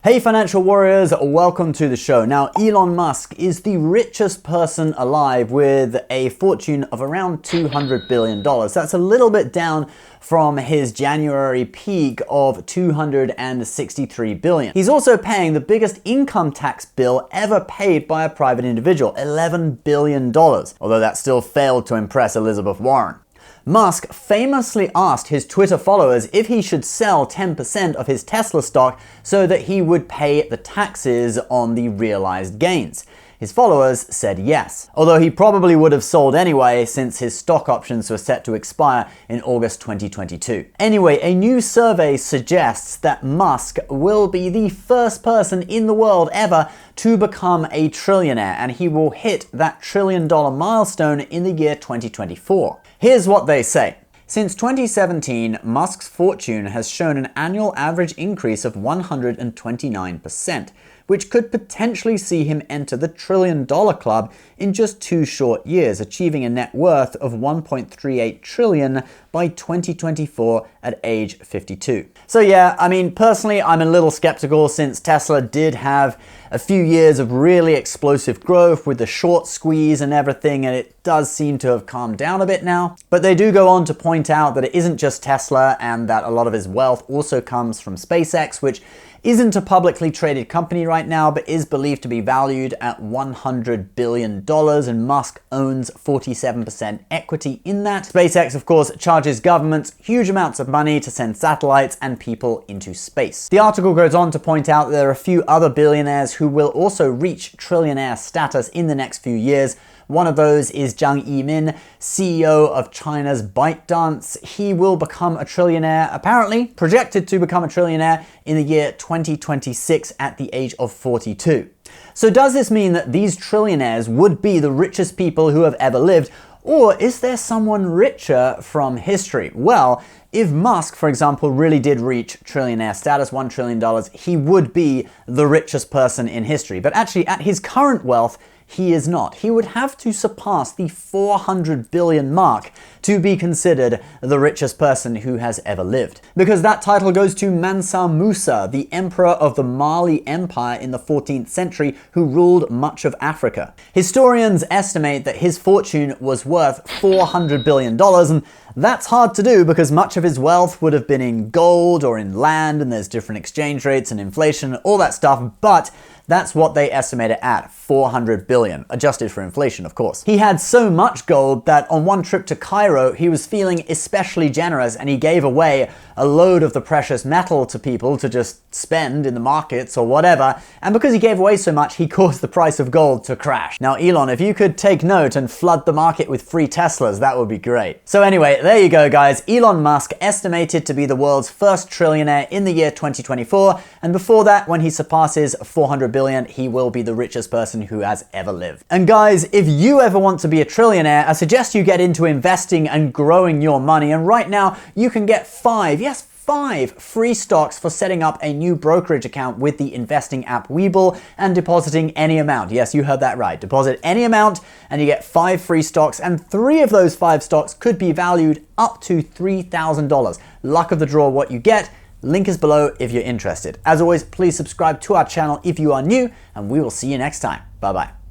Hey financial warriors, welcome to the show. Now, Elon Musk is the richest person alive with a fortune of around $200 billion. That's a little bit down from his January peak of $263 billion. He's also paying the biggest income tax bill ever paid by a private individual, $11 billion, although that still failed to impress Elizabeth Warren. Musk famously asked his Twitter followers if he should sell 10% of his Tesla stock so that he would pay the taxes on the realized gains. His followers said yes, although he probably would have sold anyway since his stock options were set to expire in August 2022. Anyway, a new survey suggests that Musk will be the first person in the world ever to become a trillionaire, and he will hit that $1 trillion milestone in the year 2024. Here's what they say. Since 2017, Musk's fortune has shown an annual average increase of 129%, which could potentially see him enter the $1 trillion club in just 2 short years, achieving a net worth of $1.38 trillion by 2024 at age 52. So yeah, I mean, personally, I'm a little skeptical since Tesla did have a few years of really explosive growth with the short squeeze and everything, and it does seem to have calmed down a bit now. But they do go on to point out that it isn't just Tesla and that a lot of his wealth also comes from SpaceX, which isn't a publicly traded company right now, but is believed to be valued at $100 billion, and Musk owns 47% equity in that. SpaceX, of course, charges governments huge amounts of money to send satellites and people into space. The article goes on to point out that there are a few other billionaires who will also reach trillionaire status in the next few years. One of those is Zhang Yimin, CEO of China's ByteDance. He will become a trillionaire, apparently projected to become a trillionaire in the year 2026 at the age of 42. So does this mean that these trillionaires would be the richest people who have ever lived, or is there someone richer from history? Well, if Musk, for example, really did reach trillionaire status, $1 trillion, he would be the richest person in history. But actually, at his current wealth, he is not. He would have to surpass the 400 billion mark to be considered the richest person who has ever lived. Because that title goes to Mansa Musa, the emperor of the Mali Empire in the 14th century who ruled much of Africa. Historians estimate that his fortune was worth $400 billion, and that's hard to do because much of his wealth would have been in gold or in land, and there's different exchange rates and inflation, all that stuff, but that's what they estimate it at, $400 billion, adjusted for inflation, of course. He had so much gold that on one trip to Cairo, he was feeling especially generous, and he gave away a load of the precious metal to people to just spend in the markets or whatever, and because he gave away so much, he caused the price of gold to crash. Now, Elon, if you could take note and flood the market with free Teslas, that would be great. So anyway, there you go, guys. Elon Musk estimated to be the world's first trillionaire in the year 2024, and before that, when he surpasses $400 billion, he will be the richest person who has ever lived. And guys, if you ever want to be a trillionaire, I suggest you get into investing and growing your money. And right now, you can get 5 free stocks for setting up a new brokerage account with the investing app Webull and depositing any amount. Yes, you heard that right. Deposit any amount and you get 5 free stocks, and 3 of those 5 stocks could be valued up to $3,000. Luck of the draw what you get. Link is below if you're interested. As always, please subscribe to our channel if you are new, and we will see you next time. Bye-bye.